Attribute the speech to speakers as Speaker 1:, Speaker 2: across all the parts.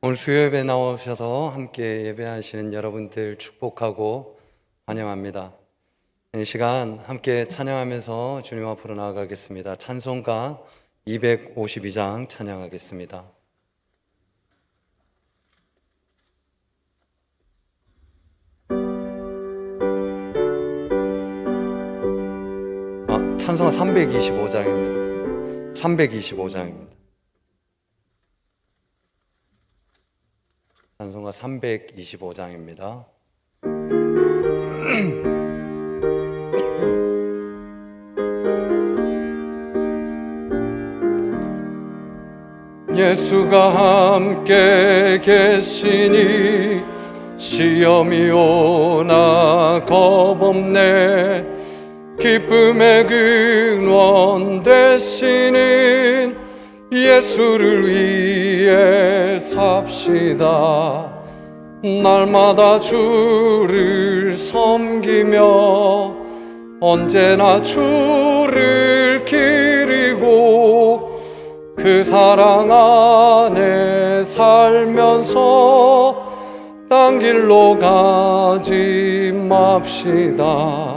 Speaker 1: 오늘 수요예배 나오셔서 함께 예배하시는 여러분들 축복하고 환영합니다. 이 시간 함께 찬양하면서 주님 앞으로 나아가겠습니다. 찬송가 252장 찬양하겠습니다. 찬송가 325장입니다. 325장입니다. 찬송가 325장입니다. 예수가 함께 계시니 시험이 오나 겁없네. 기쁨의 근원 되시는 예수를 위해 삽시다. 날마다 주를 섬기며 언제나 주를 기리고 그 사랑 안에 살면서 딴 길로 가지 맙시다.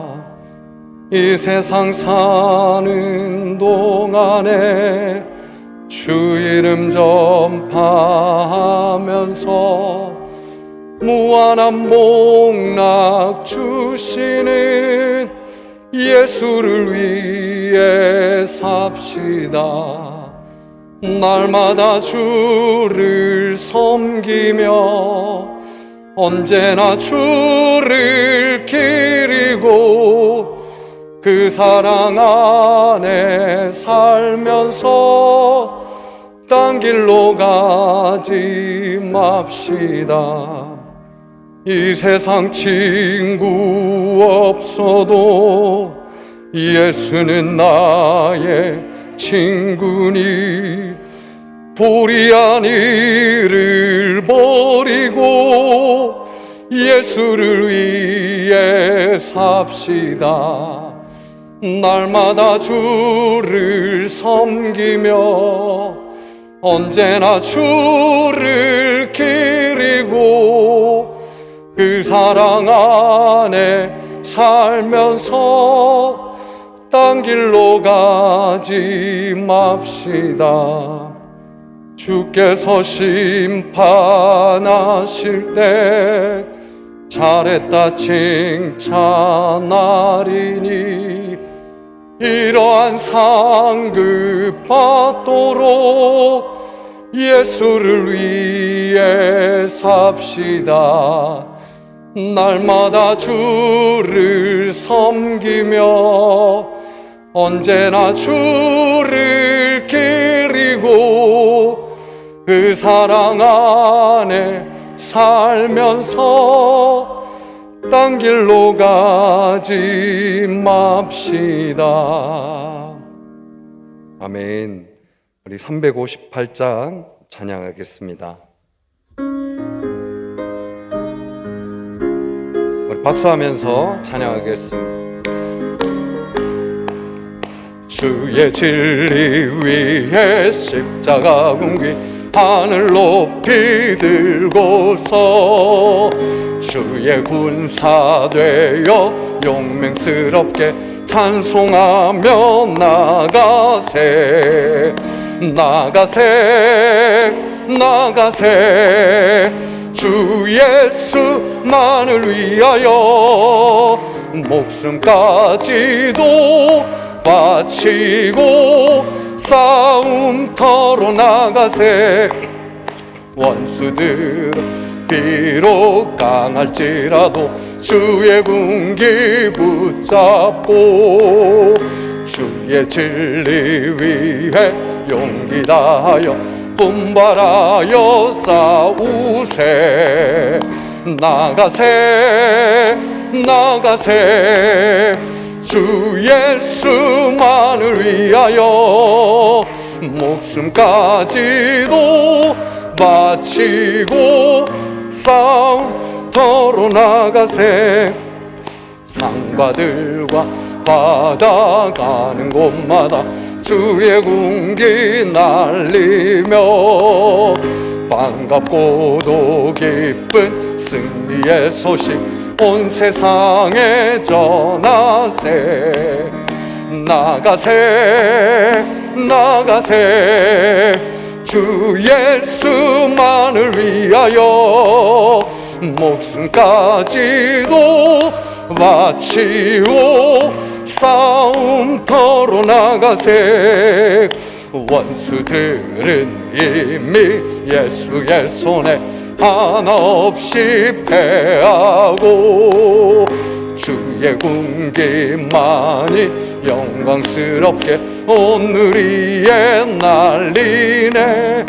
Speaker 1: 이 세상 사는 동안에 주 이름 전파하면서 무한한 복락 주시는 예수를 위해 삽시다. 날마다 주를 섬기며 언제나 주를 기리고 그 사랑 안에 살면서 딴 길로 가지 맙시다. 이 세상 친구 없어도 예수는 나의 친구니 불의한 일을 버리고 예수를 위해 삽시다. 날마다 주를 섬기며 언제나 주를 기리고 그 사랑 안에 살면서 딴 길로 가지 맙시다. 주께서 심판하실 때 잘했다 칭찬하리니 이러한 상급 받도록 예수를 위해 삽시다. 날마다 주를 섬기며 언제나 주를 기리고 그 사랑 안에 살면서 딴 길로 가지 맙시다. 아멘. 우리 358장 찬양하겠습니다. 우리 박수하면서 찬양하겠습니다. 주의 진리 위에 십자가 군기 하늘 높이 들고서 주의 군사 되어 용맹스럽게 찬송하며 나가세 나가세 나가세 주 예수만을 위하여 목숨까지도 바치고 싸움터로 나가세 원수들 비록 강할지라도 주의 군기 붙잡고 주의 진리 위해 용기 다하여 분발하여 싸우세 나가세 나가세 주 예수만을 위하여 목숨까지도 바치고 싸움터로 나가세 상바들과 받아가는 곳마다 주의 군기 날리며 반갑고도 기쁜 승리의 소식 온 세상에 전하세. 나가세 나가세 주 예수만을 위하여 목숨까지도 바치고 싸움터로 나가세. 원수들은 이미 예수의 손에 한없이 패하고 주의 군기만이 영광스럽게 오늘 위에 날리네.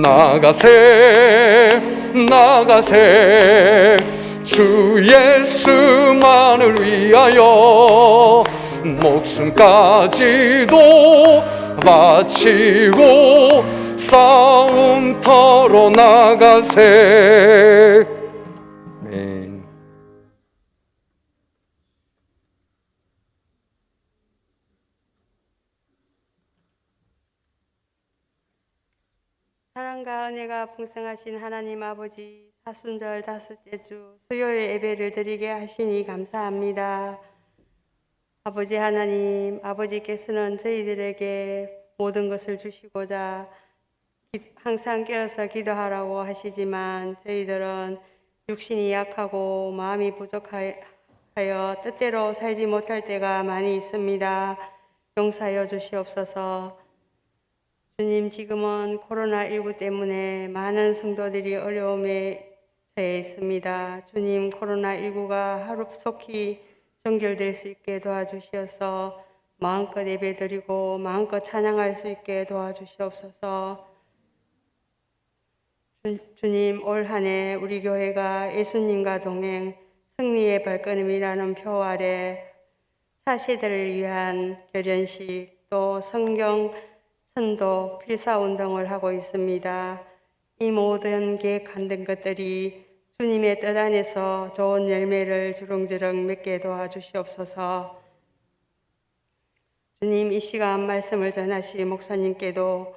Speaker 1: 나가세 나가세 주 예수만을 위하여 목숨까지도 바치고 싸움터로 나가세. 아멘.
Speaker 2: 사랑과 은혜가 풍성하신 하나님 아버지, 사순절 다섯째 주 수요일 예배를 드리게 하시니 감사합니다. 아버지 하나님, 아버지께서는 저희들에게 모든 것을 주시고자 항상 깨어서 기도하라고 하시지만 저희들은 육신이 약하고 마음이 부족하여 뜻대로 살지 못할 때가 많이 있습니다. 용서하여 주시옵소서. 주님, 지금은 코로나19 때문에 많은 성도들이 어려움에 처해 있습니다. 주님, 코로나19가 하루속히 종결될 수 있게 도와주시어서 마음껏 예배드리고 마음껏 찬양할 수 있게 도와주시옵소서. 주님, 올 한 해 우리 교회가 예수님과 동행 승리의 발걸음이라는 표 아래 차세대를 위한 결연식 또 성경 선도 필사운동을 하고 있습니다. 이 모든 계획한 것들이 주님의 뜻 안에서 좋은 열매를 주렁주렁 맺게 도와주시옵소서. 주님, 이 시간 말씀을 전하실 목사님께도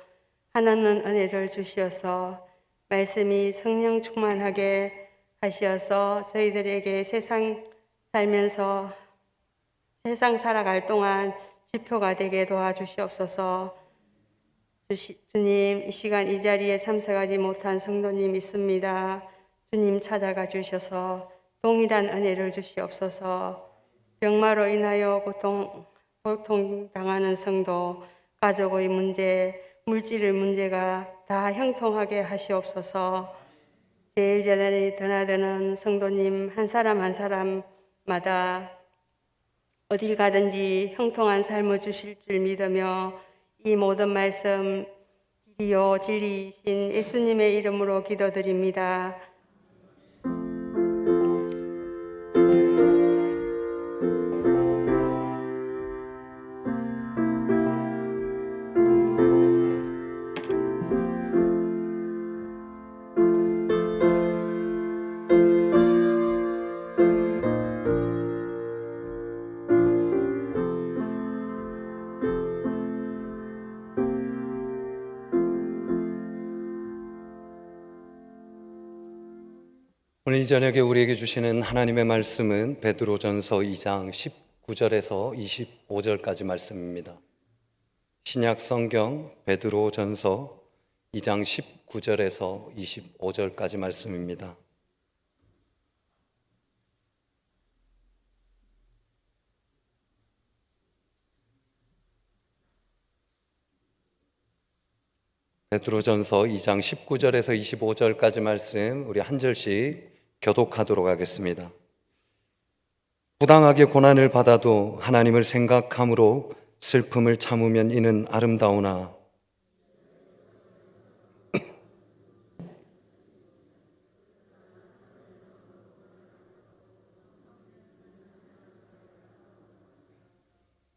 Speaker 2: 하나는 은혜를 주시어서 말씀이 성령 충만하게 하시어서 저희들에게 세상 살아갈 동안 지표가 되게 도와주시옵소서. 주님, 이 시간 이 자리에 참석하지 못한 성도님 있습니다. 주님 찾아가 주셔서 동일한 은혜를 주시옵소서. 병마로 인하여 고통당하는 성도, 가족의 문제, 물질의 문제가 다 형통하게 하시옵소서. 제일 재단에 드나드는 성도님 한 사람 한 사람마다 어딜 가든지 형통한 삶을 주실 줄 믿으며 이 모든 말씀 길이요 진리이신 예수님의 이름으로 기도드립니다.
Speaker 1: 오늘 이 저녁에 우리에게 주시는 하나님의 말씀은 베드로전서 2장 19절에서 25절까지 말씀입니다. 신약 성경 베드로전서 2장 19절에서 25절까지 말씀입니다. 베드로전서 2장 19절에서 25절까지 말씀 우리 한 절씩 교독하도록 하겠습니다. 부당하게 고난을 받아도 하나님을 생각함으로 슬픔을 참으면 이는 아름다우나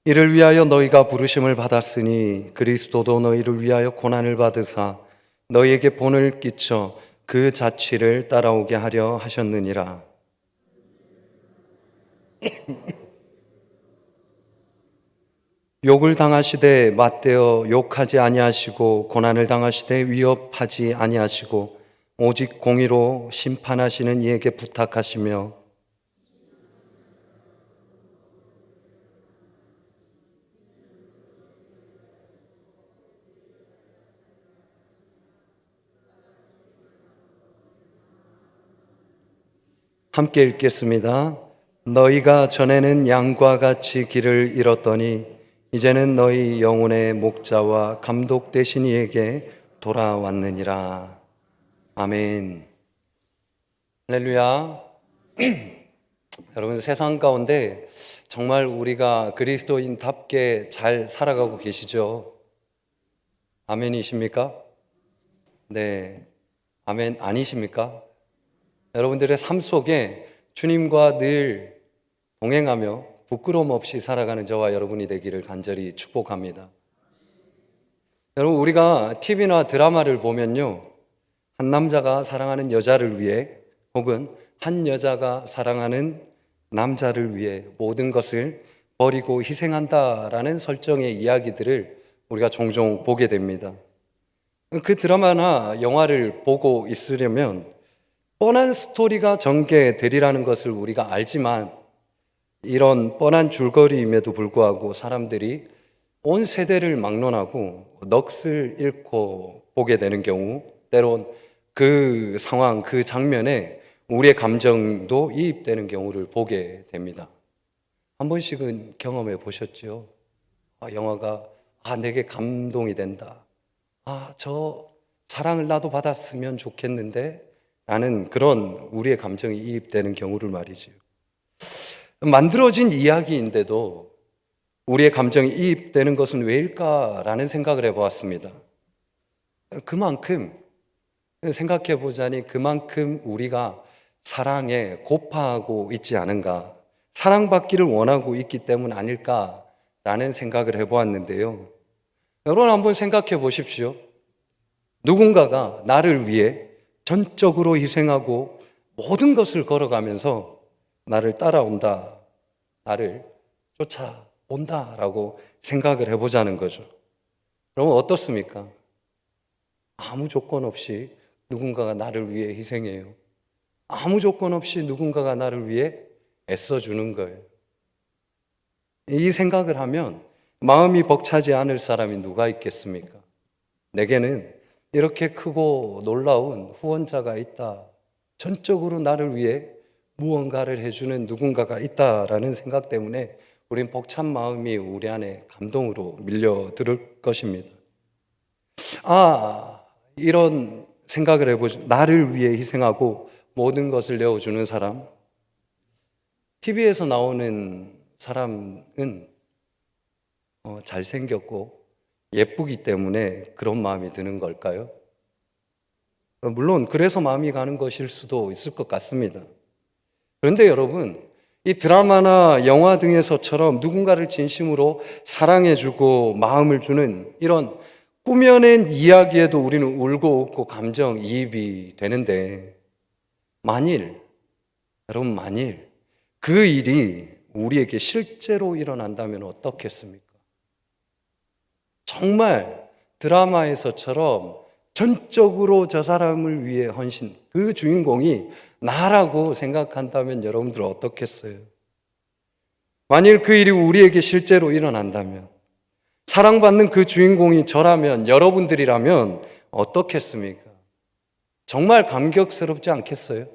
Speaker 1: 이를 위하여 너희가 부르심을 받았으니 그리스도도 너희를 위하여 고난을 받으사 너희에게 본을 끼쳐 그 자취를 따라오게 하려 하셨느니라. 욕을 당하시되 맞대어 욕하지 아니하시고 고난을 당하시되 위협하지 아니하시고 오직 공의로 심판하시는 이에게 부탁하시며 함께 읽겠습니다. 너희가 전에는 양과 같이 길을 잃었더니 이제는 너희 영혼의 목자와 감독 되신 이에게 돌아왔느니라. 아멘. 할렐루야. 여러분, 세상 가운데 정말 우리가 그리스도인답게 잘 살아가고 계시죠? 아멘이십니까? 네. 아멘 아니십니까? 여러분들의 삶 속에 주님과 늘 동행하며 부끄러움 없이 살아가는 저와 여러분이 되기를 간절히 축복합니다. 여러분, 우리가 TV나 드라마를 보면요, 한 남자가 사랑하는 여자를 위해 혹은 한 여자가 사랑하는 남자를 위해 모든 것을 버리고 희생한다라는 설정의 이야기들을 우리가 종종 보게 됩니다. 그 드라마나 영화를 보고 있으려면 뻔한 스토리가 전개되리라는 것을 우리가 알지만 이런 뻔한 줄거리임에도 불구하고 사람들이 온 세대를 막론하고 넋을 잃고 보게 되는 경우, 때론 그 상황, 그 장면에 우리의 감정도 이입되는 경우를 보게 됩니다. 한 번씩은 경험해 보셨죠? 영화가 내게 감동이 된다. 저 사랑을 나도 받았으면 좋겠는데 라는 그런 우리의 감정이 이입되는 경우를 말이죠. 만들어진 이야기인데도 우리의 감정이 이입되는 것은 왜일까라는 생각을 해보았습니다. 그만큼 생각해 보자니 그만큼 우리가 사랑에 고파하고 있지 않은가, 사랑받기를 원하고 있기 때문 아닐까라는 생각을 해보았는데요. 여러분, 한번 생각해 보십시오. 누군가가 나를 위해 전적으로 희생하고 모든 것을 걸어가면서 나를 따라온다, 나를 쫓아온다라고 생각을 해보자는 거죠. 그러면 어떻습니까? 아무 조건 없이 누군가가 나를 위해 희생해요. 아무 조건 없이 누군가가 나를 위해 애써주는 거예요. 이 생각을 하면 마음이 벅차지 않을 사람이 누가 있겠습니까? 내게는 이렇게 크고 놀라운 후원자가 있다. 전적으로 나를 위해 무언가를 해주는 누군가가 있다라는 생각 때문에 우린 벅찬 마음이 우리 안에 감동으로 밀려들 것입니다. 이런 생각을 해보죠. 나를 위해 희생하고 모든 것을 내어주는 사람. TV에서 나오는 사람은 잘생겼고 예쁘기 때문에 그런 마음이 드는 걸까요? 물론 그래서 마음이 가는 것일 수도 있을 것 같습니다. 그런데 여러분, 이 드라마나 영화 등에서처럼 누군가를 진심으로 사랑해주고 마음을 주는 이런 꾸며낸 이야기에도 우리는 울고 웃고 감정이입이 되는데, 여러분 만일 그 일이 우리에게 실제로 일어난다면 어떻겠습니까? 정말 드라마에서처럼 전적으로 저 사람을 위해 헌신, 그 주인공이 나라고 생각한다면 여러분들 어떻겠어요? 만일 그 일이 우리에게 실제로 일어난다면, 사랑받는 그 주인공이 저라면, 여러분들이라면 어떻겠습니까? 정말 감격스럽지 않겠어요?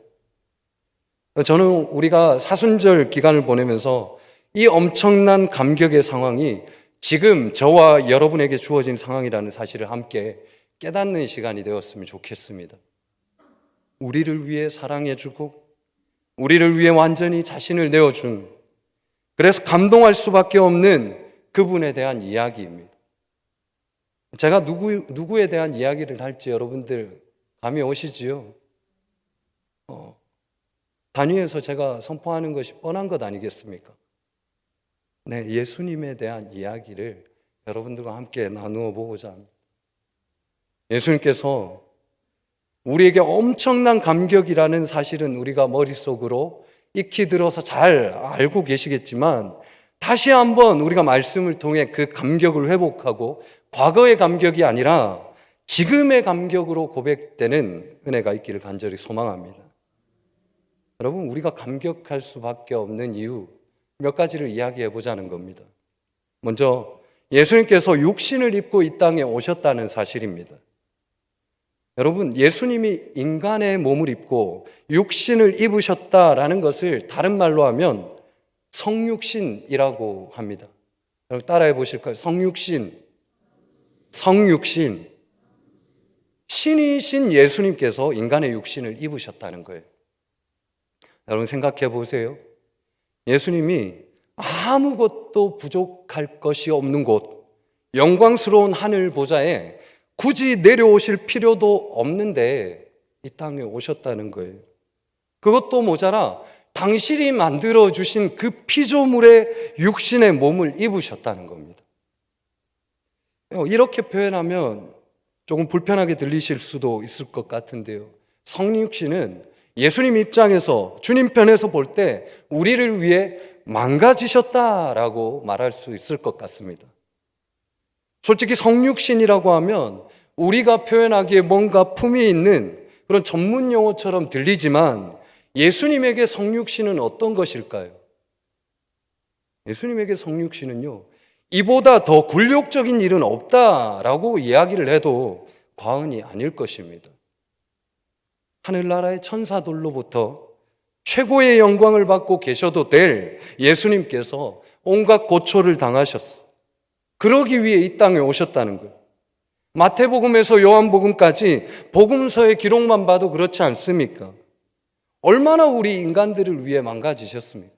Speaker 1: 저는 우리가 사순절 기간을 보내면서 이 엄청난 감격의 상황이 지금 저와 여러분에게 주어진 상황이라는 사실을 함께 깨닫는 시간이 되었으면 좋겠습니다. 우리를 위해 사랑해주고 우리를 위해 완전히 자신을 내어준, 그래서 감동할 수밖에 없는 그분에 대한 이야기입니다. 제가 누구에 대한 이야기를 할지 여러분들 감이 오시지요? 단위에서 제가 선포하는 것이 뻔한 것 아니겠습니까? 네, 예수님에 대한 이야기를 여러분들과 함께 나누어 보고자 합니다. 예수님께서 우리에게 엄청난 감격이라는 사실은 우리가 머릿속으로 익히 들어서 잘 알고 계시겠지만, 다시 한번 우리가 말씀을 통해 그 감격을 회복하고 과거의 감격이 아니라 지금의 감격으로 고백되는 은혜가 있기를 간절히 소망합니다. 여러분, 우리가 감격할 수밖에 없는 이유 몇 가지를 이야기해 보자는 겁니다. 먼저 예수님께서 육신을 입고 이 땅에 오셨다는 사실입니다. 여러분, 예수님이 인간의 몸을 입고 육신을 입으셨다라는 것을 다른 말로 하면 성육신이라고 합니다. 여러분 따라해 보실까요? 성육신. 신이신 예수님께서 인간의 육신을 입으셨다는 거예요. 여러분 생각해 보세요. 예수님이 아무것도 부족할 것이 없는 곳, 영광스러운 하늘 보좌에 굳이 내려오실 필요도 없는데 이 땅에 오셨다는 거예요. 그것도 모자라 당신이 만들어주신 그 피조물의 육신의 몸을 입으셨다는 겁니다. 이렇게 표현하면 조금 불편하게 들리실 수도 있을 것 같은데요. 성육신은 예수님 입장에서, 주님 편에서 볼 때 우리를 위해 망가지셨다라고 말할 수 있을 것 같습니다. 솔직히 성육신이라고 하면 우리가 표현하기에 뭔가 품이 있는 그런 전문 용어처럼 들리지만 예수님에게 성육신은 어떤 것일까요? 예수님에게 성육신은요, 이보다 더 굴욕적인 일은 없다라고 이야기를 해도 과언이 아닐 것입니다. 하늘나라의 천사들로부터 최고의 영광을 받고 계셔도 될 예수님께서 온갖 고초를 당하셨어. 그러기 위해 이 땅에 오셨다는 거예요. 마태복음에서 요한복음까지 복음서의 기록만 봐도 그렇지 않습니까? 얼마나 우리 인간들을 위해 망가지셨습니까?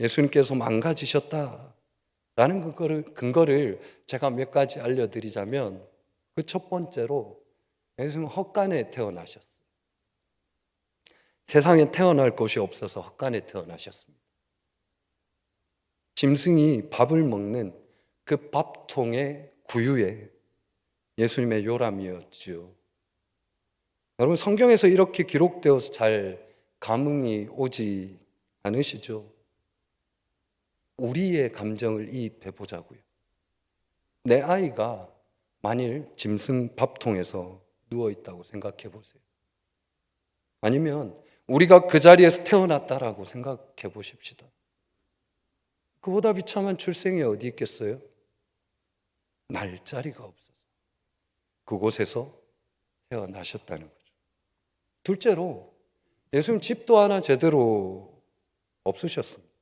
Speaker 1: 예수님께서 망가지셨다라는 근거를 제가 몇 가지 알려드리자면, 그 첫 번째로 예수님은 헛간에 태어나셨어요. 세상에 태어날 곳이 없어서 헛간에 태어나셨습니다. 짐승이 밥을 먹는 그 밥통의 구유에 예수님의 요람이었지요. 여러분, 성경에서 이렇게 기록되어서 잘 감흥이 오지 않으시죠? 우리의 감정을 이입해 보자고요. 내 아이가 만일 짐승 밥통에서 누워 있다고 생각해 보세요. 아니면 우리가 그 자리에서 태어났다라고 생각해 보십시다. 그보다 비참한 출생이 어디 있겠어요? 날 자리가 없어서 그곳에서 태어나셨다는 거죠. 둘째로 예수님 집도 하나 제대로 없으셨습니다.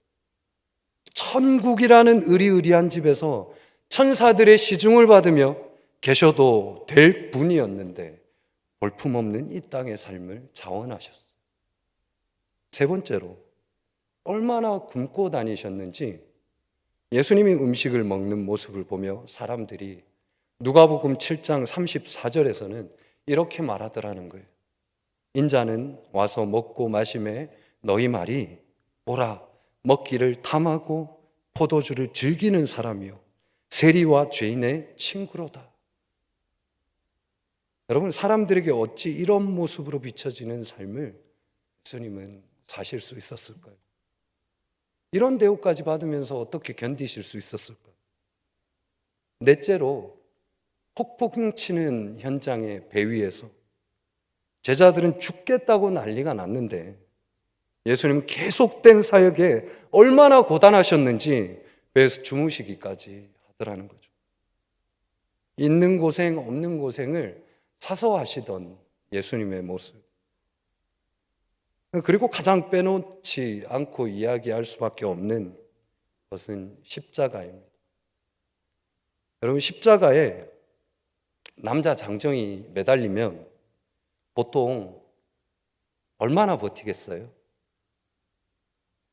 Speaker 1: 천국이라는 의리의리한 집에서 천사들의 시중을 받으며 계셔도 될 분이었는데 볼품없는 이 땅의 삶을 자원하셨어요. 세 번째로 얼마나 굶고 다니셨는지 예수님이 음식을 먹는 모습을 보며 사람들이 누가복음 7장 34절에서는 이렇게 말하더라는 거예요. 인자는 와서 먹고 마시매 너희 말이 오라 먹기를 탐하고 포도주를 즐기는 사람이요 세리와 죄인의 친구로다. 여러분, 사람들에게 어찌 이런 모습으로 비춰지는 삶을 예수님은 사실 수 있었을까요? 이런 대우까지 받으면서 어떻게 견디실 수 있었을까요? 넷째로 폭풍 치는 현장의 배 위에서 제자들은 죽겠다고 난리가 났는데 예수님은 계속된 사역에 얼마나 고단하셨는지 배에서 주무시기까지 하더라는 거죠. 있는 고생 없는 고생을 사서하시던 예수님의 모습, 그리고 가장 빼놓지 않고 이야기할 수밖에 없는 것은 십자가입니다. 여러분, 십자가에 남자 장정이 매달리면 보통 얼마나 버티겠어요?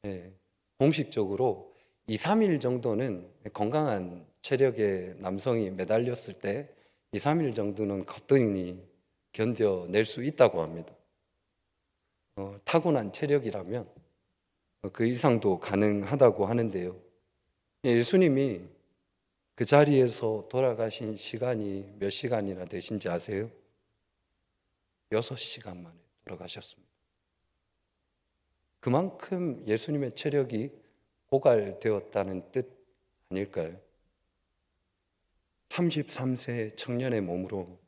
Speaker 1: 네, 공식적으로 2, 3일 정도는 건강한 체력의 남성이 매달렸을 때 2, 3일 정도는 거뜬히 견뎌낼 수 있다고 합니다. 타고난 체력이라면 그 이상도 가능하다고 하는데요. 예수님이 그 자리에서 돌아가신 시간이 몇 시간이나 되신지 아세요? 6시간 만에 돌아가셨습니다. 그만큼 예수님의 체력이 고갈되었다는 뜻 아닐까요? 33세 청년의 몸으로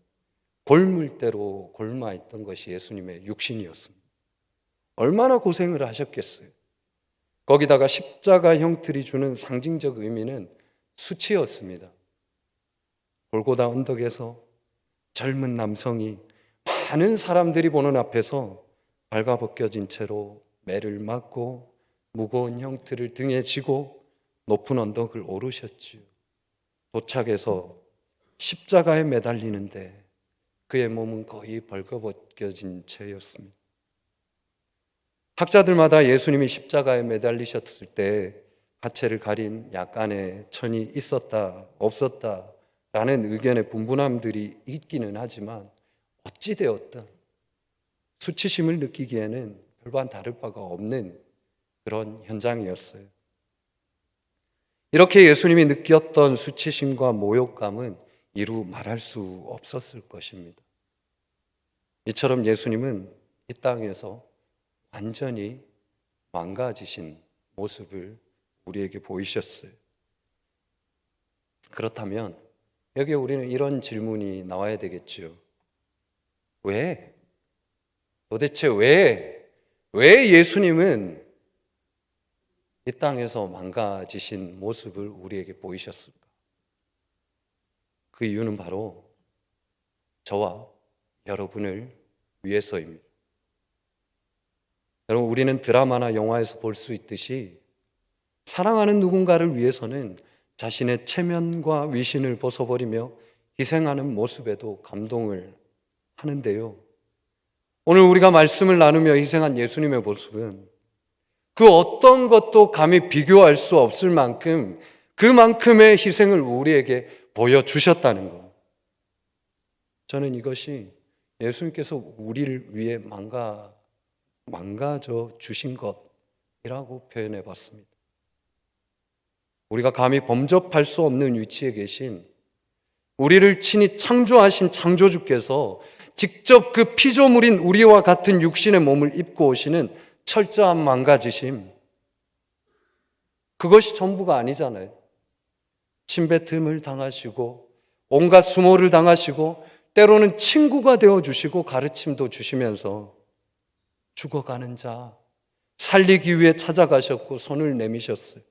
Speaker 1: 골물대로 골마 있던 것이 예수님의 육신이었습니다. 얼마나 고생을 하셨겠어요. 거기다가 십자가 형틀이 주는 상징적 의미는 수치였습니다. 골고다 언덕에서 젊은 남성이 많은 사람들이 보는 앞에서 발가벗겨진 채로 매를 맞고 무거운 형틀을 등에 지고 높은 언덕을 오르셨지요. 도착해서 십자가에 매달리는데 그의 몸은 거의 벌거벗겨진 채였습니다. 학자들마다 예수님이 십자가에 매달리셨을 때 하체를 가린 약간의 천이 있었다, 없었다 라는 의견의 분분함들이 있기는 하지만 어찌되었든 수치심을 느끼기에는 별반 다를 바가 없는 그런 현장이었어요. 이렇게 예수님이 느꼈던 수치심과 모욕감은 이루 말할 수 없었을 것입니다. 이처럼 예수님은 이 땅에서 완전히 망가지신 모습을 우리에게 보이셨어요. 그렇다면 여기에 우리는 이런 질문이 나와야 되겠죠. 왜? 도대체 왜 예수님은 이 땅에서 망가지신 모습을 우리에게 보이셨을까? 그 이유는 바로 저와 여러분을 위해서입니다. 여러분, 우리는 드라마나 영화에서 볼 수 있듯이 사랑하는 누군가를 위해서는 자신의 체면과 위신을 벗어버리며 희생하는 모습에도 감동을 하는데요. 오늘 우리가 말씀을 나누며 희생한 예수님의 모습은 그 어떤 것도 감히 비교할 수 없을 만큼 그만큼의 희생을 우리에게 보여주셨다는 것. 저는 이것이 예수님께서 우리를 위해 망가져 주신 것이라고 표현해 봤습니다. 우리가 감히 범접할 수 없는 위치에 계신 우리를 친히 창조하신 창조주께서 직접 그 피조물인 우리와 같은 육신의 몸을 입고 오시는 철저한 망가지심, 그것이 전부가 아니잖아요. 침뱉음을 당하시고 온갖 수모를 당하시고 때로는 친구가 되어주시고 가르침도 주시면서 죽어가는 자 살리기 위해 찾아가셨고 손을 내미셨어요.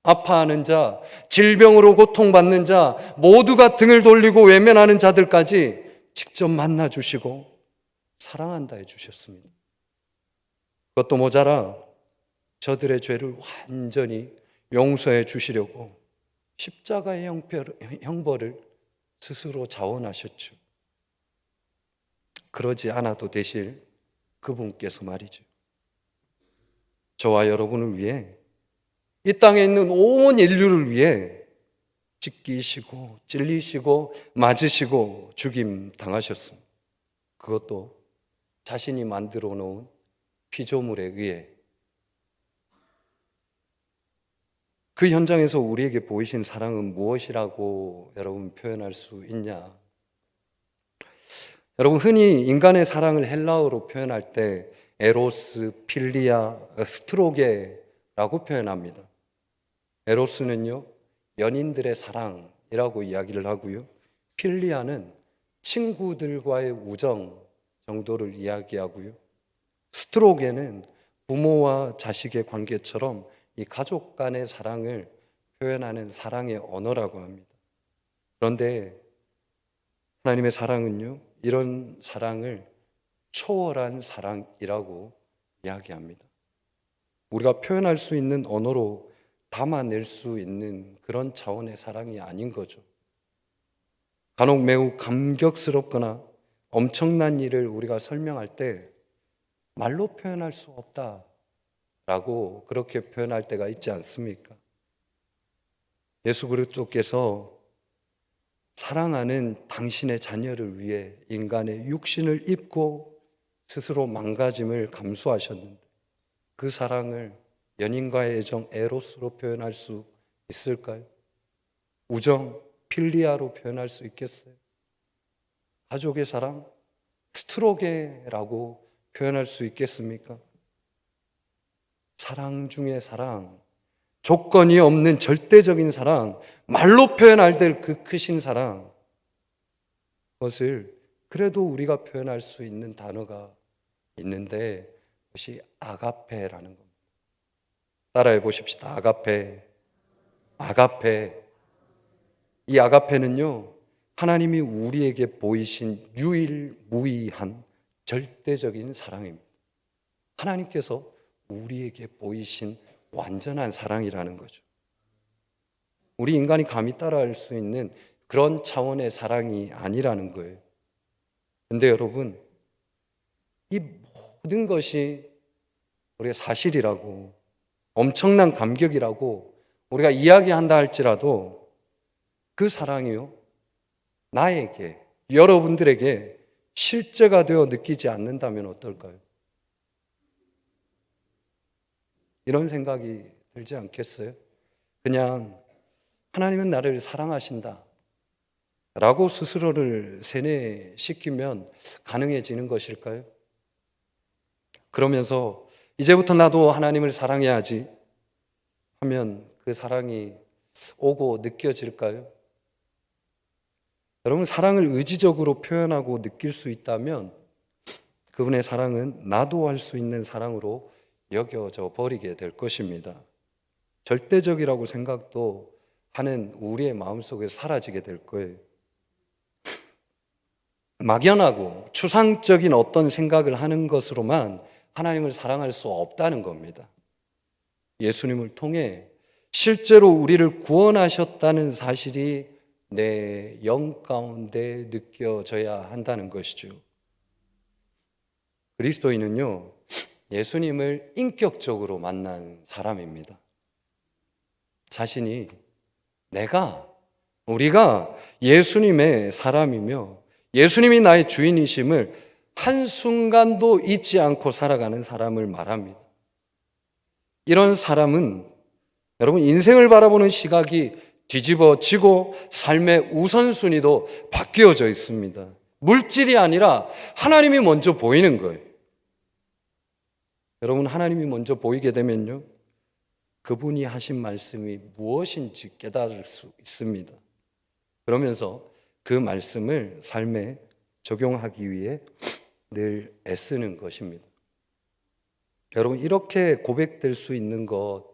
Speaker 1: 아파하는 자, 질병으로 고통받는 자, 모두가 등을 돌리고 외면하는 자들까지 직접 만나주시고 사랑한다 해주셨습니다. 그것도 모자라 저들의 죄를 완전히 용서해 주시려고 십자가의 형벌을 스스로 자원하셨죠. 그러지 않아도 되실 그분께서 말이죠. 저와 여러분을 위해 이 땅에 있는 온 인류를 위해 찢기시고 찔리시고 맞으시고 죽임 당하셨습니다. 그것도 자신이 만들어 놓은 피조물에 의해. 그 현장에서 우리에게 보이신 사랑은 무엇이라고 여러분 표현할 수 있냐? 여러분, 흔히 인간의 사랑을 헬라어로 표현할 때 에로스, 필리아, 스트로게라고 표현합니다. 에로스는요, 연인들의 사랑이라고 이야기를 하고요. 필리아는 친구들과의 우정 정도를 이야기하고요. 스트로게는 부모와 자식의 관계처럼 이 가족 간의 사랑을 표현하는 사랑의 언어라고 합니다. 그런데 하나님의 사랑은요, 이런 사랑을 초월한 사랑이라고 이야기합니다. 우리가 표현할 수 있는 언어로 담아낼 수 있는 그런 차원의 사랑이 아닌 거죠. 간혹 매우 감격스럽거나 엄청난 일을 우리가 설명할 때 말로 표현할 수 없다라고 그렇게 표현할 때가 있지 않습니까? 예수 그리스도께서 사랑하는 당신의 자녀를 위해 인간의 육신을 입고 스스로 망가짐을 감수하셨는데 그 사랑을 연인과의 애정 에로스로 표현할 수 있을까요? 우정 필리아로 표현할 수 있겠어요? 가족의 사랑 스트로게라고 표현할 수 있겠습니까? 사랑 중에 사랑, 조건이 없는 절대적인 사랑, 말로 표현할 때 그 크신 사랑, 그것을 그래도 우리가 표현할 수 있는 단어가 있는데 그것이 아가페라는 겁니다. 따라해 보십시다. 아가페. 아가페. 이 아가페는요, 하나님이 우리에게 보이신 유일무이한 절대적인 사랑입니다. 하나님께서 우리에게 보이신 완전한 사랑이라는 거죠. 우리 인간이 감히 따라할 수 있는 그런 차원의 사랑이 아니라는 거예요. 근데 여러분, 이 모든 것이 우리가 사실이라고, 엄청난 감격이라고 우리가 이야기한다 할지라도 그 사랑이요, 나에게, 여러분들에게 실제가 되어 느끼지 않는다면 어떨까요? 이런 생각이 들지 않겠어요? 그냥 하나님은 나를 사랑하신다 라고 스스로를 세뇌시키면 가능해지는 것일까요? 그러면서 이제부터 나도 하나님을 사랑해야지 하면 그 사랑이 오고 느껴질까요? 여러분, 사랑을 의지적으로 표현하고 느낄 수 있다면 그분의 사랑은 나도 할 수 있는 사랑으로 여겨져 버리게 될 것입니다. 절대적이라고 생각도 하는 우리의 마음속에서 사라지게 될 거예요. 막연하고 추상적인 어떤 생각을 하는 것으로만 하나님을 사랑할 수 없다는 겁니다. 예수님을 통해 실제로 우리를 구원하셨다는 사실이 내 영 가운데 느껴져야 한다는 것이죠. 그리스도인은요, 예수님을 인격적으로 만난 사람입니다. 자신이 우리가 예수님의 사람이며 예수님이 나의 주인이심을 한순간도 잊지 않고 살아가는 사람을 말합니다. 이런 사람은 여러분, 인생을 바라보는 시각이 뒤집어지고 삶의 우선순위도 바뀌어져 있습니다. 물질이 아니라 하나님이 먼저 보이는 거예요. 여러분, 하나님이 먼저 보이게 되면요, 그분이 하신 말씀이 무엇인지 깨달을 수 있습니다. 그러면서 그 말씀을 삶에 적용하기 위해 늘 애쓰는 것입니다. 여러분, 이렇게 고백될 수 있는 것,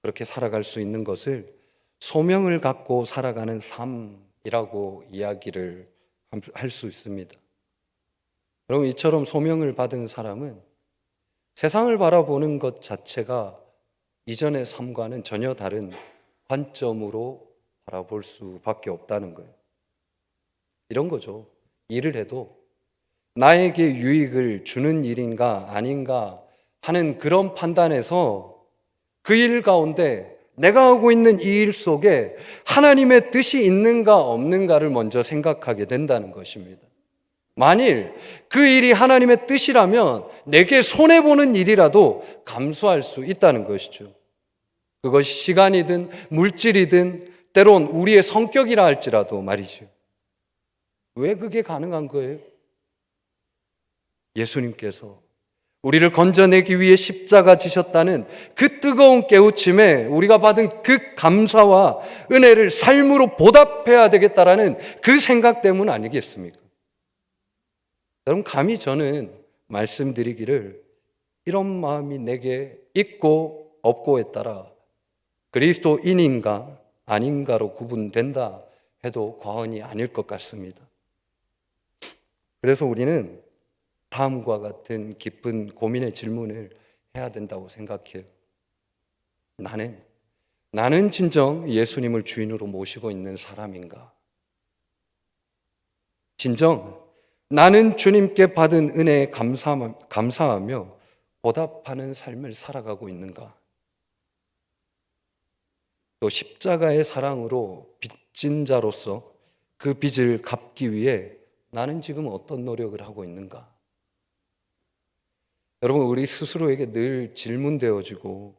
Speaker 1: 그렇게 살아갈 수 있는 것을 소명을 갖고 살아가는 삶이라고 이야기를 할 수 있습니다. 여러분, 이처럼 소명을 받은 사람은 세상을 바라보는 것 자체가 이전의 삶과는 전혀 다른 관점으로 바라볼 수밖에 없다는 거예요. 이런 거죠. 일을 해도 나에게 유익을 주는 일인가 아닌가 하는 그런 판단에서 그 일 가운데 내가 하고 있는 이 일 속에 하나님의 뜻이 있는가 없는가를 먼저 생각하게 된다는 것입니다. 만일 그 일이 하나님의 뜻이라면 내게 손해보는 일이라도 감수할 수 있다는 것이죠. 그것이 시간이든 물질이든 때론 우리의 성격이라 할지라도 말이죠. 왜 그게 가능한 거예요? 예수님께서 우리를 건져내기 위해 십자가 지셨다는 그 뜨거운 깨우침에 우리가 받은 그 감사와 은혜를 삶으로 보답해야 되겠다라는 그 생각 때문 아니겠습니까? 여러분, 감히 저는 말씀드리기를 이런 마음이 내게 있고 없고에 따라 그리스도인인가 아닌가로 구분된다 해도 과언이 아닐 것 같습니다. 그래서 우리는 다음과 같은 깊은 고민의 질문을 해야 된다고 생각해요. 나는 진정 예수님을 주인으로 모시고 있는 사람인가? 진정 나는 주님께 받은 은혜에 감사하며 보답하는 삶을 살아가고 있는가? 또 십자가의 사랑으로 빚진 자로서 그 빚을 갚기 위해 나는 지금 어떤 노력을 하고 있는가? 여러분, 우리 스스로에게 늘 질문되어지고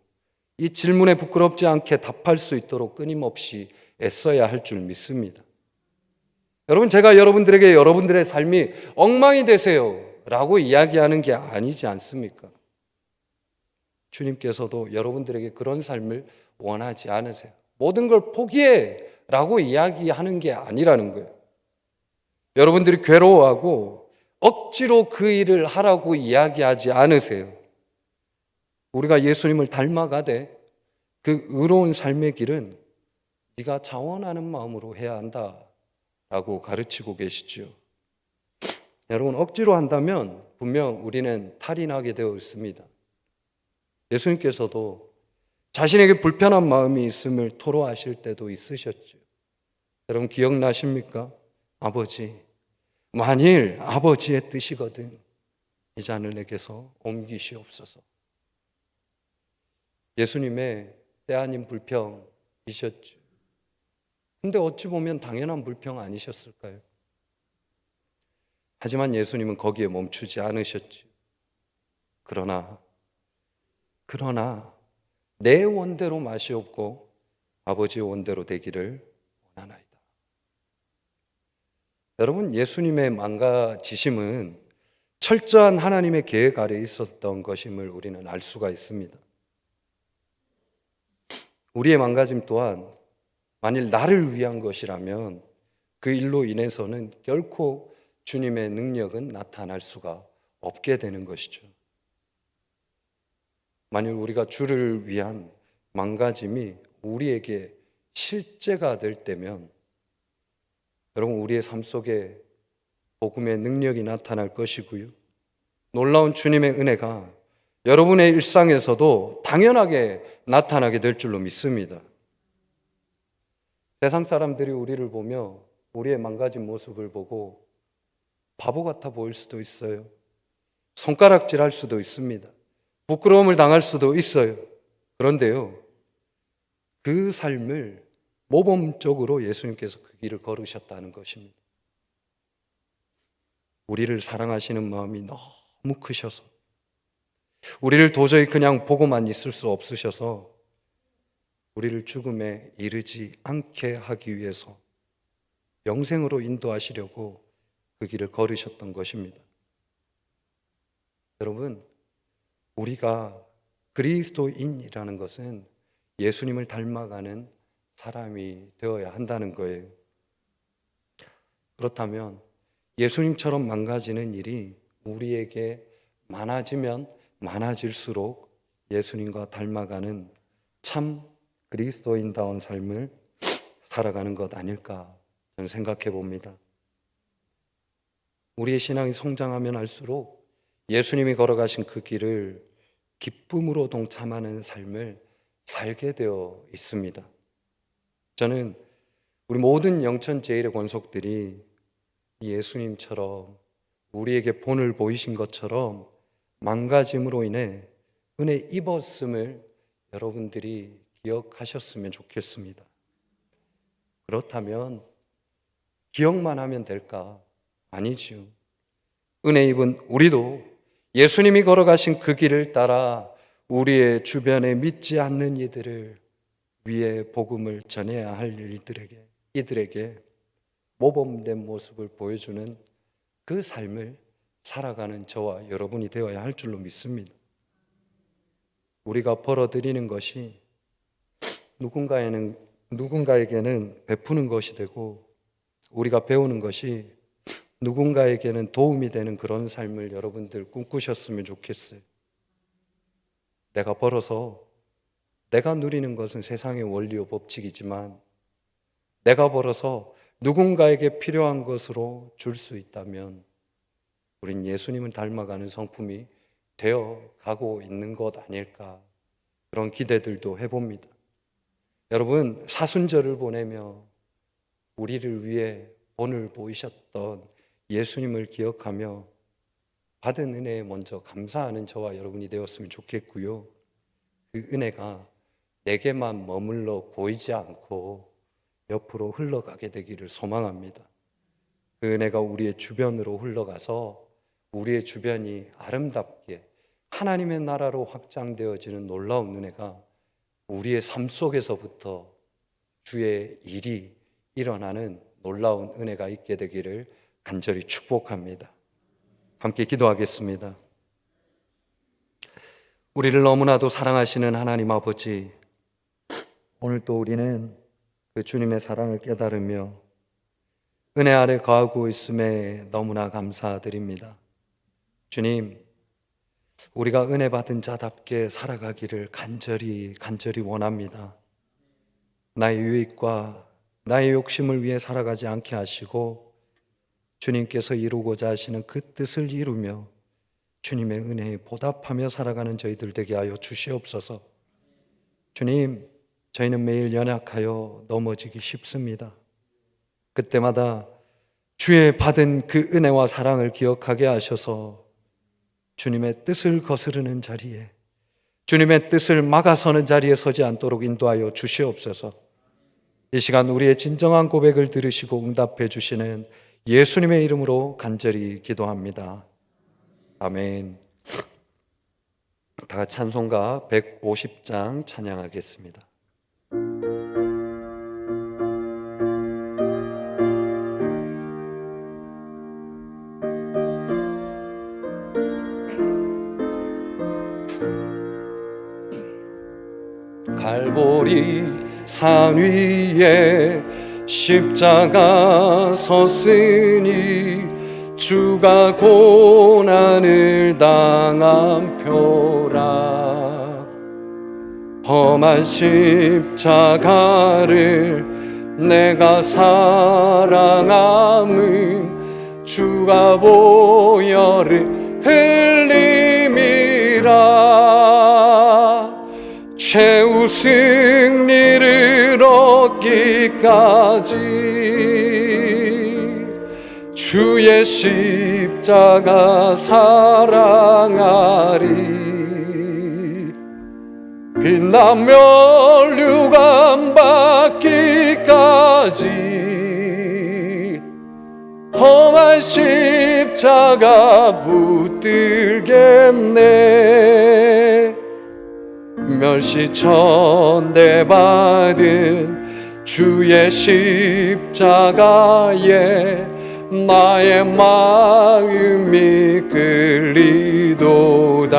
Speaker 1: 이 질문에 부끄럽지 않게 답할 수 있도록 끊임없이 애써야 할 줄 믿습니다. 여러분, 제가 여러분들에게 여러분들의 삶이 엉망이 되세요 라고 이야기하는 게 아니지 않습니까? 주님께서도 여러분들에게 그런 삶을 원하지 않으세요. 모든 걸 포기해 라고 이야기하는 게 아니라는 거예요. 여러분들이 괴로워하고 억지로 그 일을 하라고 이야기하지 않으세요. 우리가 예수님을 닮아가되 그 의로운 삶의 길은 네가 자원하는 마음으로 해야 한다라고 가르치고 계시죠. 여러분, 억지로 한다면 분명 우리는 탈이 나게 되어 있습니다. 예수님께서도 자신에게 불편한 마음이 있음을 토로하실 때도 있으셨죠. 여러분 기억나십니까? 아버지, 만일 아버지의 뜻이거든 이 잔을 내게서 옮기시옵소서. 예수님의 때 아닌 불평이셨죠. 근데 어찌 보면 당연한 불평 아니셨을까요? 하지만 예수님은 거기에 멈추지 않으셨죠. 그러나 내 원대로 마시옵고 아버지의 원대로 되기를 원하나이다. 여러분, 예수님의 망가지심은 철저한 하나님의 계획 아래 있었던 것임을 우리는 알 수가 있습니다. 우리의 망가짐 또한 만일 나를 위한 것이라면 그 일로 인해서는 결코 주님의 능력은 나타날 수가 없게 되는 것이죠. 만일 우리가 주를 위한 망가짐이 우리에게 실제가 될 때면 여러분 우리의 삶 속에 복음의 능력이 나타날 것이고요. 놀라운 주님의 은혜가 여러분의 일상에서도 당연하게 나타나게 될 줄로 믿습니다. 세상 사람들이 우리를 보며 우리의 망가진 모습을 보고 바보 같아 보일 수도 있어요. 손가락질 할 수도 있습니다. 부끄러움을 당할 수도 있어요. 그런데요, 그 삶을 모범적으로 예수님께서 그 길을 걸으셨다는 것입니다. 우리를 사랑하시는 마음이 너무 크셔서, 우리를 도저히 그냥 보고만 있을 수 없으셔서 우리를 죽음에 이르지 않게 하기 위해서 영생으로 인도하시려고 그 길을 걸으셨던 것입니다. 여러분, 우리가 그리스도인이라는 것은 예수님을 닮아가는 사람이 되어야 한다는 거예요. 그렇다면 예수님처럼 망가지는 일이 우리에게 많아지면 많아질수록 예수님과 닮아가는 참 그리스도인다운 삶을 살아가는 것 아닐까 저는 생각해 봅니다. 우리의 신앙이 성장하면 할수록 예수님이 걸어가신 그 길을 기쁨으로 동참하는 삶을 살게 되어 있습니다. 저는 우리 모든 영천 제일의 권속들이 예수님처럼 우리에게 본을 보이신 것처럼 망가짐으로 인해 은혜 입었음을 여러분들이 기억하셨으면 좋겠습니다. 그렇다면 기억만 하면 될까? 아니지요. 은혜 입은 우리도 예수님이 걸어가신 그 길을 따라 우리의 주변에 믿지 않는 이들을 위해 복음을 전해야 할 이들에게 모범된 모습을 보여주는 그 삶을 살아가는 저와 여러분이 되어야 할 줄로 믿습니다. 우리가 벌어들이는 것이 누군가에게는 베푸는 것이 되고 우리가 배우는 것이 누군가에게는 도움이 되는 그런 삶을 여러분들 꿈꾸셨으면 좋겠어요. 내가 벌어서 내가 누리는 것은 세상의 원리요 법칙이지만 내가 벌어서 누군가에게 필요한 것으로 줄 수 있다면 우린 예수님을 닮아가는 성품이 되어 가고 있는 것 아닐까 그런 기대들도 해봅니다. 여러분, 사순절을 보내며 우리를 위해 본을 보이셨던 예수님을 기억하며 받은 은혜에 먼저 감사하는 저와 여러분이 되었으면 좋겠고요. 그 은혜가 내게만 머물러 고이지 않고 옆으로 흘러가게 되기를 소망합니다. 그 은혜가 우리의 주변으로 흘러가서 우리의 주변이 아름답게 하나님의 나라로 확장되어지는 놀라운 은혜가 우리의 삶 속에서부터 주의 일이 일어나는 놀라운 은혜가 있게 되기를 간절히 축복합니다. 함께 기도하겠습니다. 우리를 너무나도 사랑하시는 하나님 아버지, 오늘 또 우리는 그 주님의 사랑을 깨달으며 은혜 아래 거하고 있음에 너무나 감사드립니다. 주님, 우리가 은혜 받은 자답게 살아가기를 간절히 원합니다. 나의 유익과 나의 욕심을 위해 살아가지 않게 하시고 주님께서 이루고자 하시는 그 뜻을 이루며 주님의 은혜에 보답하며 살아가는 저희들 되게 하여 주시옵소서. 주님, 저희는 매일 연약하여 넘어지기 쉽습니다. 그때마다 주의 받은 그 은혜와 사랑을 기억하게 하셔서 주님의 뜻을 거스르는 자리에, 주님의 뜻을 막아서는 자리에 서지 않도록 인도하여 주시옵소서. 이 시간 우리의 진정한 고백을 들으시고 응답해 주시는 예수님의 이름으로 간절히 기도합니다. 아멘. 다 같이 찬송가 150장 찬양하겠습니다. 갈보리 산 위에 십자가 섰으니 주가 고난을 당한 표라. 험한 십자가를 내가 사랑함은 주가 보혈을 흘림이라. 최후 승리를 얻기까지 주의 십자가 사랑하리. 빛난 면류관 받기까지 험한 십자가 붙들겠네. 멸시천대 받은 주의 십자가에 나의 마음이 끌리도다.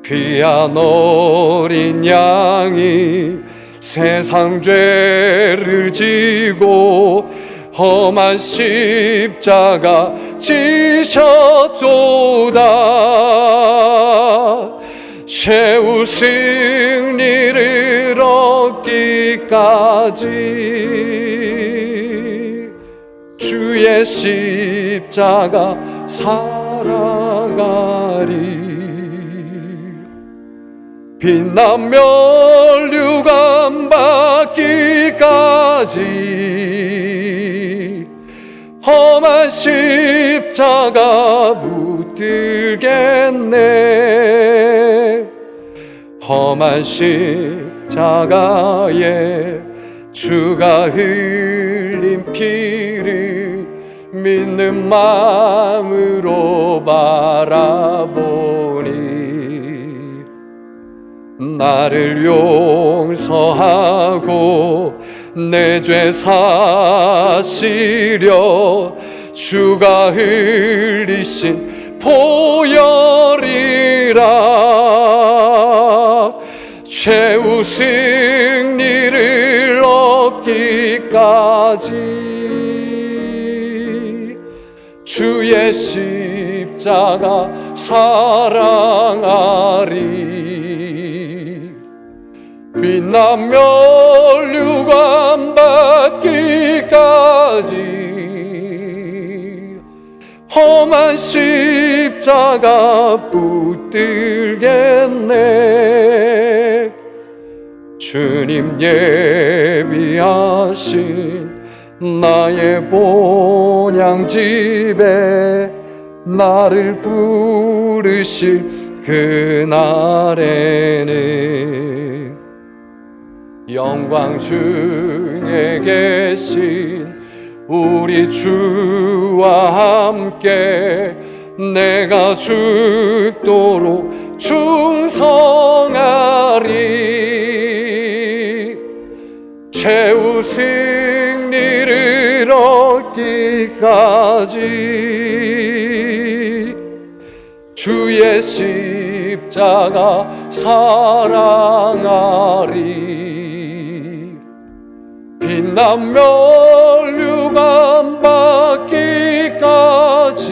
Speaker 1: 귀한 어린 양이 세상 죄를 지고 험한 십자가 지셨도다. 최후 승리를 얻기까지 주의 십자가 살아가리. 빛난 면류관 받기까지 험한 십자가 붙들겠네. 험한 십자가에 주가 흘린 피를 믿는 마음으로 바라보니 나를 용서하고 내 죄 사시려 주가 흘리신 보혈이라. 최후 승리를 얻기까지 주의 십자가 사랑하리. 빛난 면류관 받기까지 험한 십자가 붙들겠네. 주님 예비하신 나의 본향집에 나를 부르실 그날에는 영광 중에 계신 우리 주와 함께 내가 죽도록 충성하리. 최후 승리를 얻기까지 주의 십자가 사랑하리. 빛난 멸류관 받기까지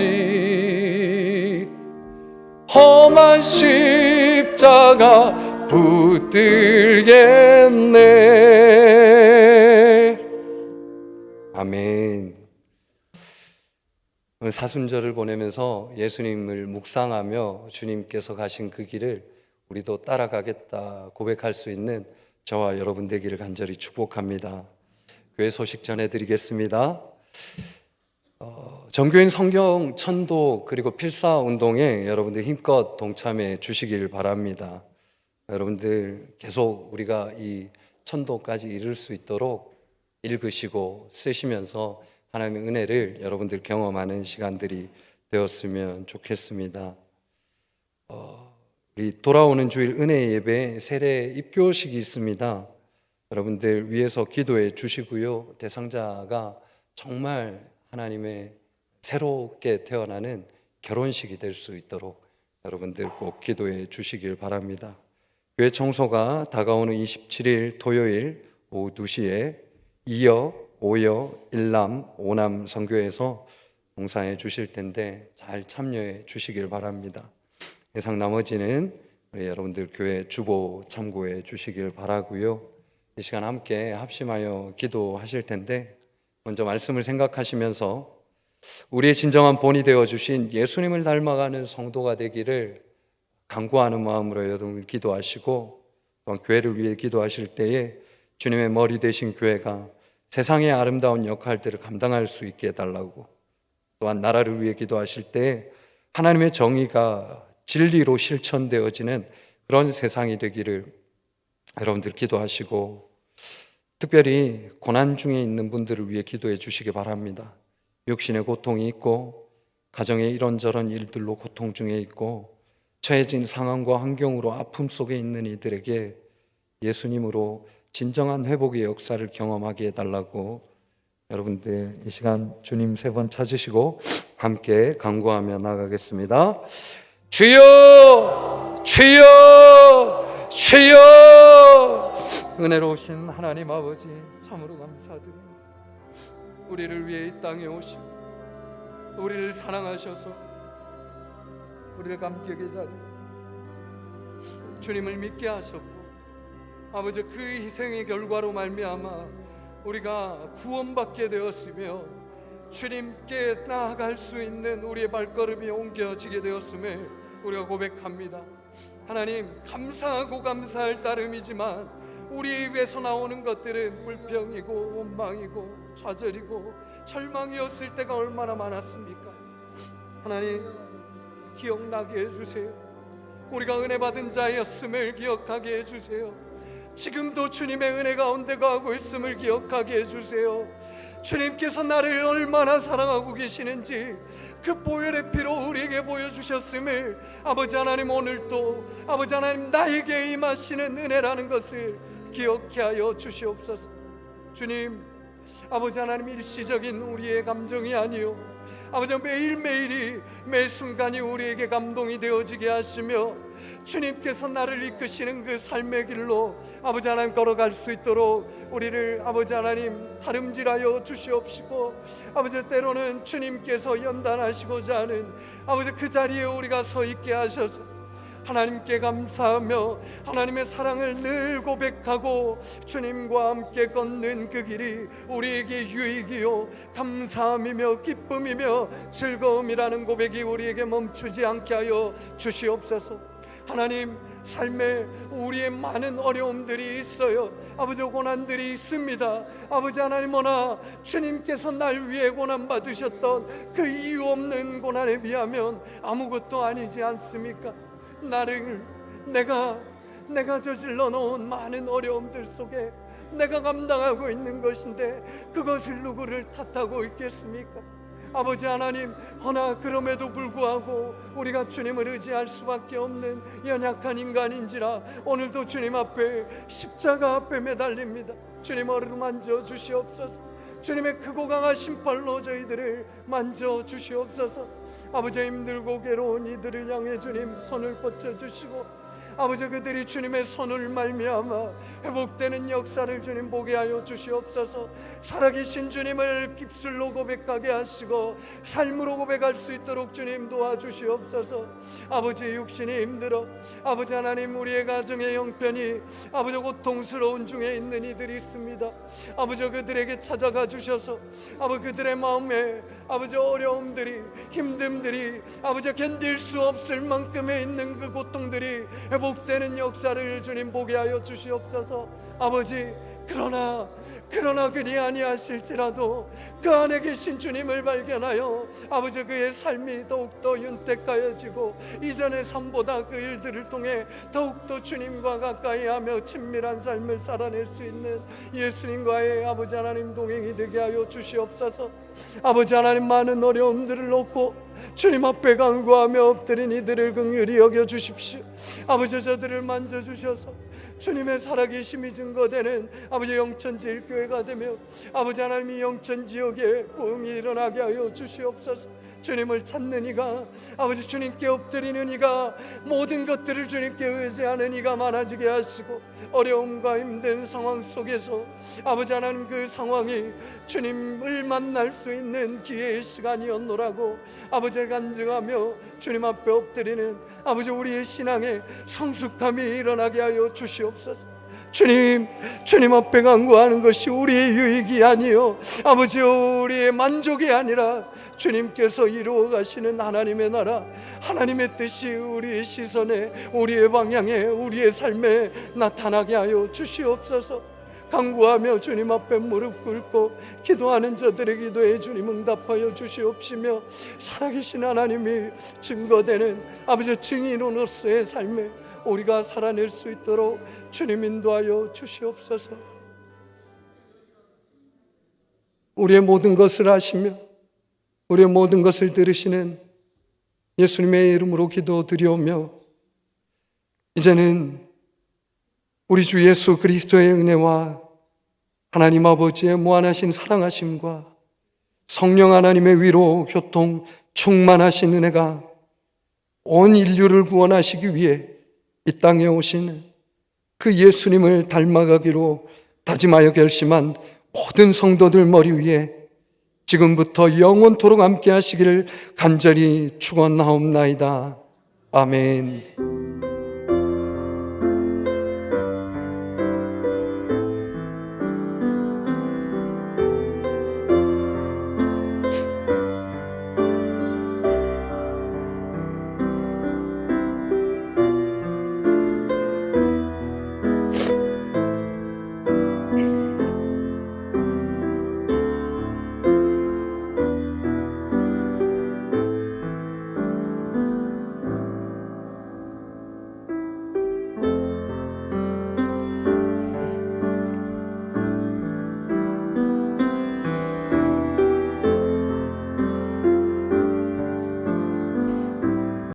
Speaker 1: 험한 십자가 붙들겠네. 아멘. 오늘 사순절을 보내면서 예수님을 묵상하며 주님께서 가신 그 길을 우리도 따라가겠다 고백할 수 있는 저와 여러분 되기를 간절히 축복합니다. 교회 소식 전해드리겠습니다. 정교인 성경 천도 그리고 필사 운동에 여러분들 힘껏 동참해 주시길 바랍니다. 여러분들 계속 우리가 이 천도까지 이룰 수 있도록 읽으시고 쓰시면서 하나님의 은혜를 여러분들 경험하는 시간들이 되었으면 좋겠습니다. 우리 돌아오는 주일 은혜 예배 세례 입교식이 있습니다. 여러분들 위해서 기도해 주시고요. 대상자가 정말 하나님의 새롭게 태어나는 결혼식이 될 수 있도록 여러분들 꼭 기도해 주시길 바랍니다. 교회 청소가 다가오는 27일 토요일 오후 2시에 2여, 5여, 1남, 5남 선교에서 봉사해 주실 텐데 잘 참여해 주시길 바랍니다. 이상 나머지는 우리 여러분들 교회 주보 참고해 주시길 바라고요. 이 시간 함께 합심하여 기도하실 텐데 먼저 말씀을 생각하시면서 우리의 진정한 본이 되어 주신 예수님을 닮아가는 성도가 되기를 간구하는 마음으로 여러분 기도하시고 또한 교회를 위해 기도하실 때에 주님의 머리 되신 교회가 세상의 아름다운 역할들을 감당할 수 있게 해달라고, 또한 나라를 위해 기도하실 때 하나님의 정의가 진리로 실천되어지는 그런 세상이 되기를 여러분들 기도하시고, 특별히 고난 중에 있는 분들을 위해 기도해 주시기 바랍니다. 육신의 고통이 있고 가정의 이런저런 일들로 고통 중에 있고 처해진 상황과 환경으로 아픔 속에 있는 이들에게 예수님으로 진정한 회복의 역사를 경험하게 해달라고 여러분들 이 시간 주님 3번 찾으시고 함께 간구하며 나가겠습니다. 주여, 주여, 주여. 은혜로우신 하나님 아버지 참으로 감사드립니다. 우리를 위해 이 땅에 오시고 우리를 사랑하셔서 우리를 감격의 자리에 주님을 믿게 하셨고, 아버지 그 희생의 결과로 말미암아 우리가 구원받게 되었으며 주님께 나아갈 수 있는 우리의 발걸음이 옮겨지게 되었음을 우리가 고백합니다. 하나님, 감사하고 감사할 따름이지만 우리 입에서 나오는 것들은 불평이고 원망이고 좌절이고 절망이었을 때가 얼마나 많았습니까? 하나님, 기억나게 해주세요. 우리가 은혜 받은 자였음을 기억하게 해주세요. 지금도 주님의 은혜 가운데 가고 있음을 기억하게 해주세요. 주님께서 나를 얼마나 사랑하고 계시는지 그 보혈의 피로 우리에게 보여주셨음을 아버지 하나님, 오늘도 아버지 하나님 나에게 임하시는 은혜라는 것을 기억해 하여 주시옵소서. 주님, 아버지 하나님, 일시적인 우리의 감정이 아니요 아버지 매일매일이 매 순간이 우리에게 감동이 되어지게 하시며 주님께서 나를 이끄시는 그 삶의 길로 아버지 하나님 걸어갈 수 있도록 우리를 아버지 하나님 다름질하여 주시옵시고, 아버지 때로는 주님께서 연단하시고자 하는 아버지 그 자리에 우리가 서 있게 하셔서 하나님께 감사하며 하나님의 사랑을 늘 고백하고 주님과 함께 걷는 그 길이 우리에게 유익이요 감사함이며 기쁨이며 즐거움이라는 고백이 우리에게 멈추지 않게 하여 주시옵소서. 하나님, 삶에 우리의 많은 어려움들이 있어요. 아버지, 고난들이 있습니다. 아버지 하나님, 허나 주님께서 날 위해 고난 받으셨던 그 이유 없는 고난에 비하면 아무것도 아니지 않습니까? 내가 저질러 놓은 많은 어려움들 속에 내가 감당하고 있는 것인데 그것을 누구를 탓하고 있겠습니까? 아버지 하나님, 허나 그럼에도 불구하고 우리가 주님을 의지할 수밖에 없는 연약한 인간인지라 오늘도 주님 앞에 십자가 앞에 매달립니다. 주님, 어루만져 주시옵소서. 주님의 크고 강하신 팔로 저희들을 만져 주시옵소서. 아버지, 힘들고 괴로운 이들을 향해 주님 손을 뻗쳐 주시고 아버지 그들이 주님의 손을 말미암아 회복되는 역사를 주님 보게 하여 주시옵소서. 살아계신 주님을 입술로 고백하게 하시고 삶으로 고백할 수 있도록 주님 도와주시옵소서. 아버지 육신이 힘들어 아버지 하나님 우리의 가정의 형편이 아버지 고통스러운 중에 있는 이들이 있습니다. 아버지 그들에게 찾아가 주셔서 아버지 그들의 마음에 아버지 어려움들이 힘듦들이 아버지 견딜 수 없을 만큼의 있는 그 고통들이 회복되는 역사를 주님 보게 하여 주시옵소서. 아버지 그러나 그니 아니하실지라도 그 안에 계신 주님을 발견하여 아버지 그의 삶이 더욱더 윤택하여지고 이전의 삶보다 그 일들을 통해 더욱더 주님과 가까이하며 친밀한 삶을 살아낼 수 있는 예수님과의 아버지 하나님 동행이 되게 하여 주시옵소서. 아버지 하나님 많은 어려움들을 놓고 주님 앞에 간구하며 엎드린 이들을 긍휼히 여겨주십시오. 아버지 저들을 만져주셔서 주님의 살아계심이 증거되는 아버지 영천제일교회가 되며 아버지 하나님이 영천지역에 부흥이 일어나게 하여 주시옵소서. 주님을 찾는 이가 아버지 주님께 엎드리는 이가 모든 것들을 주님께 의지하는 이가 많아지게 하시고 어려움과 힘든 상황 속에서 아버지 하나님 그 상황이 주님을 만날 수 있는 기회의 시간이었노라고 아버지 간증하며 주님 앞에 엎드리는 아버지 우리의 신앙에 성숙함이 일어나게 하여 주시옵소서. 주님 앞에 간구하는 것이 우리의 유익이 아니요 아버지 우리의 만족이 아니라 주님께서 이루어 가시는 하나님의 나라 하나님의 뜻이 우리의 시선에 우리의 방향에 우리의 삶에 나타나게 하여 주시옵소서. 간구하며 주님 앞에 무릎 꿇고 기도하는 저들의 기도에 주님 응답하여 주시옵시며 살아계신 하나님이 증거되는 아버지 증인으로서의 삶에 우리가 살아낼 수 있도록 주님 인도하여 주시옵소서. 우리의 모든 것을 아시며 우리의 모든 것을 들으시는 예수님의 이름으로 기도드리오며 이제는 우리 주 예수 그리스도의 은혜와 하나님 아버지의 무한하신 사랑하심과 성령 하나님의 위로 교통 충만하신 은혜가 온 인류를 구원하시기 위해 이 땅에 오신 그 예수님을 닮아가기로 다짐하여 결심한 모든 성도들 머리 위에 지금부터 영원토록 함께 하시기를 간절히 축원하옵나이다. 아멘.